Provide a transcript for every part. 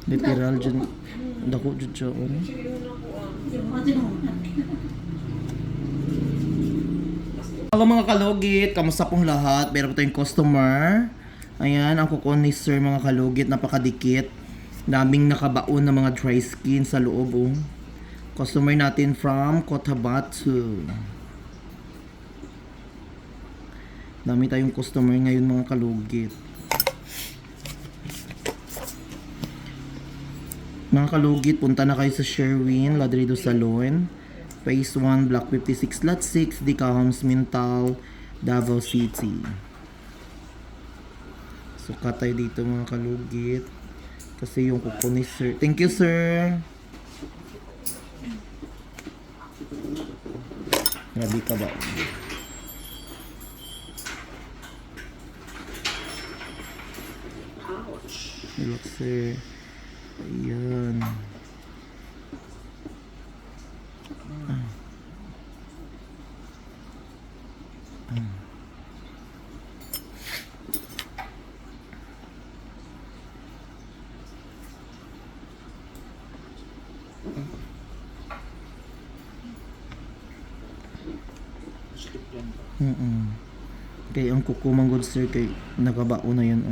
Literal dyan. Dako dyan siya. Hello mga kalugit, kamusta pong lahat? Meron po tayong customer. Ayan, ang kuko ni sir mga kalugit, napakadikit. Daming nakabaon na mga dry skin sa loob. Oh. Customer natin from Cotabato. Dami tayong customer ngayon mga kalugit. Mga kalugit, punta na kayo sa Sherwin Ladrido Salon. Phase 1, Block 56, Lot 6, Dicahams, Mintal, Davao City. Sukat tayo dito mga kalugit. Kasi yung kuko ni sir. Thank you sir. Grabe ka ba? Relax sir. Ayan. Kaya ang kuko manggod sir kay nakabao na yan.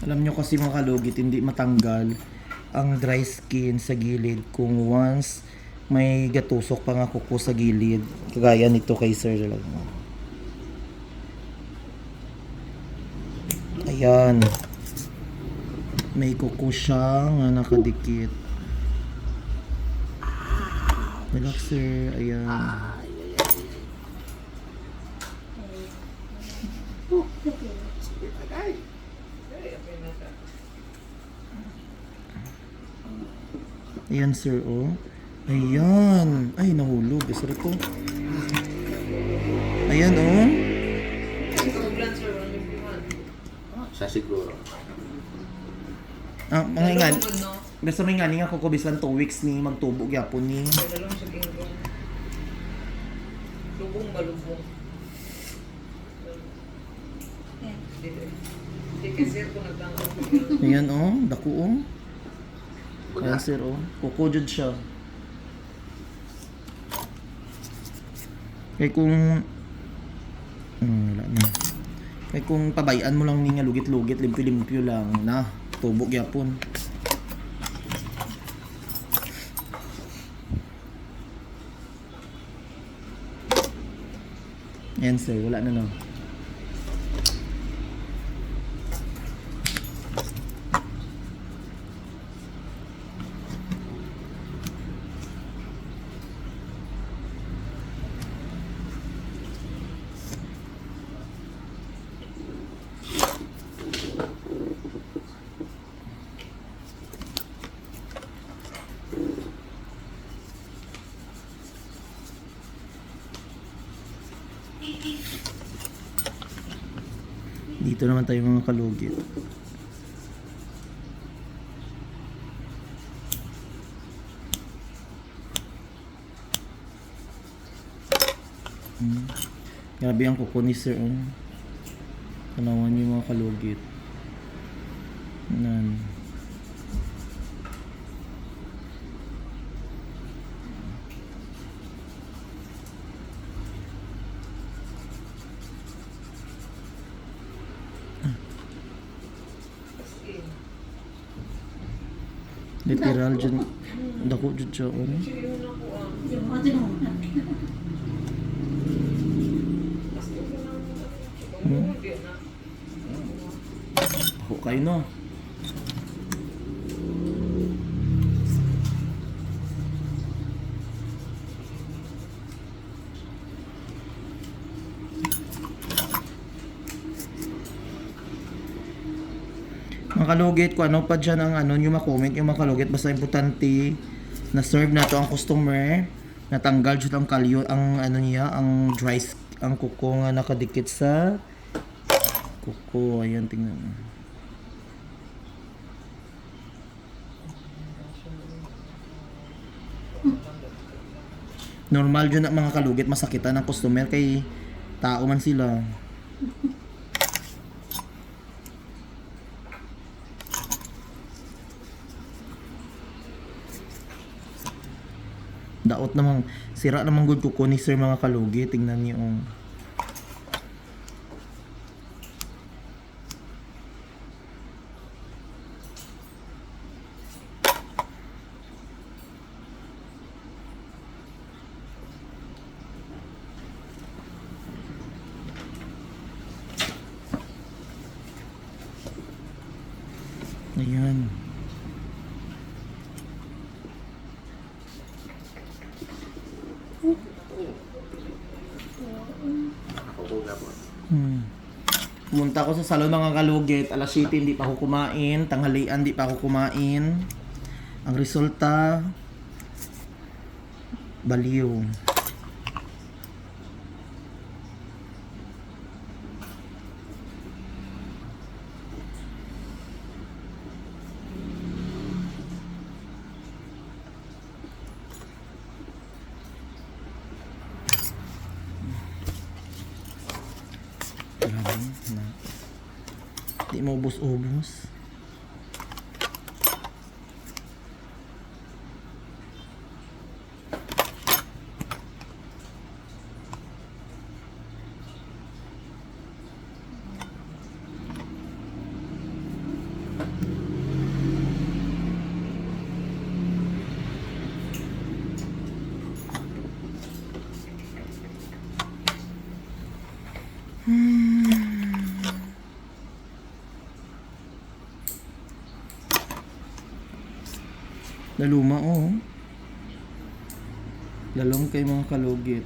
Alam nyo kasi mga kalugit, hindi matanggal ang dry skin sa gilid kung once may gatusok pa nga kuko sa gilid. Kagaya nito kay sir. Ayan. May kuko siya nga nakadikit. Relax sir. Ayan. Ayan sir, oh. Ayan. Ay, nahulog. Sir ko. Ayan, oh. Sa siguro. Ah, mga ingan. Basta may nga nga ko bisan 2 weeks ni magtubog yapon ni. Lubong ba lubong? Hindi kasi ko nagtanggal. Ayan, oh. Dako, oh. Ayan sir, oh. Kuko jud siya. Kaya kung wala na. Kaya kung pabayaan mo lang niya lugit-lugit, limpyo-limpyo lang na tubog yapon. Ayan sir, wala na no. Dito naman tayo mga kalugit. Grabe ang kuko ni Sir. Tanawan niyo mga kalugit. Nan. Literal dyan. Dako dyan siya. Sige yun ako ah. Yung mga tinunan. Gusto ko lang. Hindi na. Ako kayo no. Mga kalugit, kung ano pa dyan ang ano, yung comment yung mga kalugit, basta importante na serve na to ang customer, natanggal dyan ang kalyo, ang ano niya, ang ang kuko nga nakadikit sa kuko. Ayan, tingnan mo. Normal dyan ang mga kalugit, masakitan ng customer kay tao man sila. Daot namang sira namang good kuko ni Sir mga kalugit. Tingnan niyo. Ayan. Nakakuga po. Pumunta ako sa salon mga kalugit, alas 7 hindi pa ako kumain, tanghalian hindi pa ako kumain. Ang resulta, baliw. Grabe na. Di mo ubos-ubos. Laluma oh. Lalong kay mga kalugit.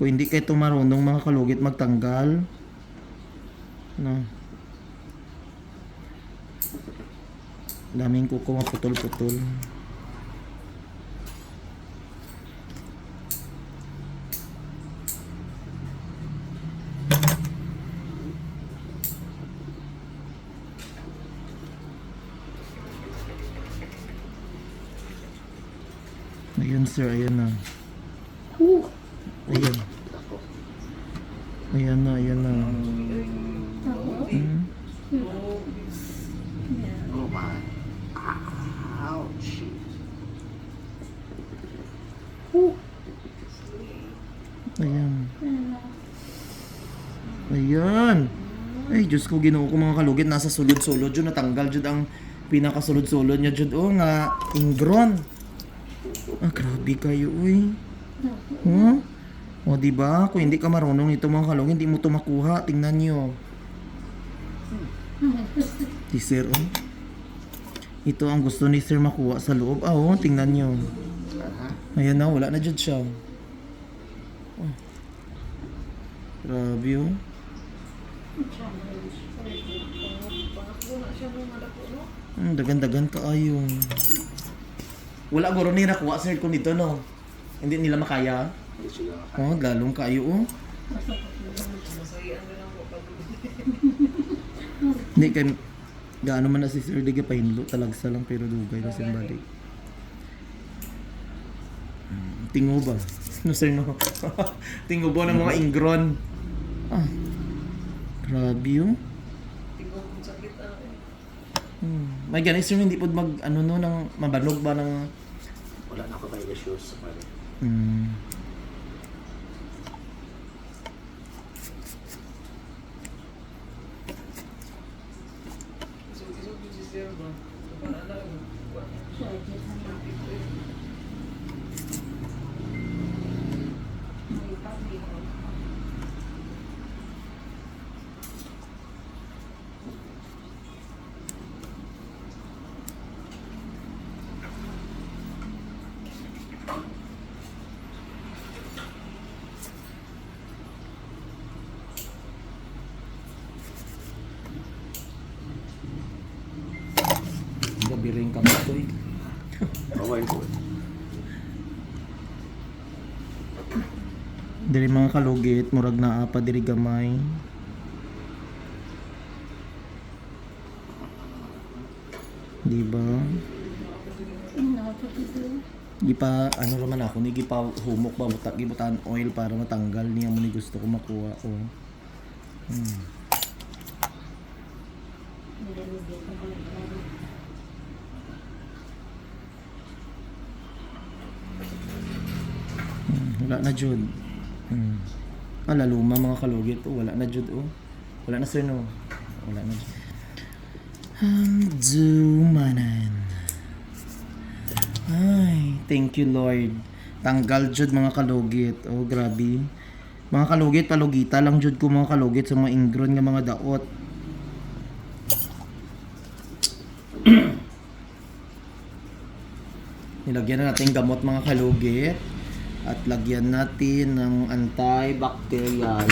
Kung hindi kayo marunong mga kalugit magtanggal, no. Daming kuko maputol-putol. Ayun sir, ayan na. Ayan. Ayan na, ayan na. Oh my. Ouch. Ayan. Ayan. Ay, Diyos ko, ginoo ko mga kalugit. Nasa sulod-sulod yun. Natanggal yun ang pinakasulod-sulod niya dyan. Oh, nga, ingron. Ah, grabe kayo, uy. Huh? O, diba? Kung hindi ka marunong ito mga kalugit, hindi mo ito makuha. Tingnan nyo. Si Sir, oh. Ito ang gusto ni Sir makuha sa loob. Ah, oh, tingnan nyo. Ayan na, wala na dyan siya. Oh. Grabe, oh. Pangatlo na siya. masyadong madako, no? Dagan-dagan ka ayong. Wala guro ni nakuha sir ko nito no. Hindi nila makaya. Hindi sila makaya. Oh, lalong kayo oh. Masahian na lang po pag Hindi kay gaano man na si Sir Diga pahinlo talagsa lang pero dugay na siyang balik. Tingo ba? No sir no. Tingo ba ng mga ingron? Ah. Grabe oh. tingog kung sakit ako. May ganun sir hindi po mag ano no nang mabanog ba ng Wala na ako may issues sa pare. Isog-isog yung si Sir ba? Para na lang. gabi rin kami to eh. Bawal ko. Diri mga kalugit, murag naa pa diri gamay. Di ba? Di pa ano raman ako ni gipa humok ba butak gibutan oil para matanggal niya mo ni gusto ko makuha oh. Wala na jud. Luma mga kalugit oh, wala na jud oh. Wala na sir no. Wala na jud. Dumanan. Ay, thank you Lord. Tanggal jud mga kalugit. Oh, grabe. Mga kalugit, palugita lang jud ko mga kalugit sa mga ingron nga mga daot. Nilagyan na natin gamot mga kalugit at lagyan natin ng antibacterial.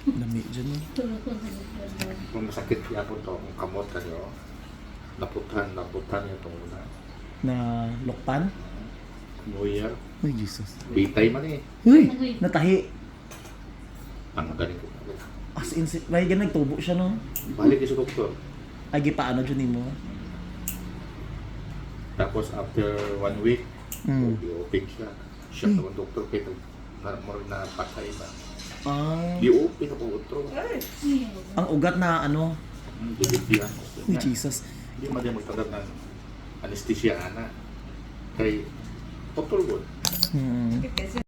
Dami dyan eh. Kung masakit niya po to, kung kamot kasi oh. Naputan yung itong una. Na lokpan? New Year. Uy, Jesus. Bitay man eh. Uy, natahi. Tanggalin ko. As in, may ganun, nagtubo siya no? Balik sa doktor. Ay, gipaano dyan mo? Tapos after 1 week, i-open siya. Siya naman doktor kaya na patay na. I-open ako utro. Ang ugat na ano? Bibigyan. Uy, Jesus. Hindi mo din magtanggap ng anesthesia ana. Kay doktor ko. Hmm. Kasi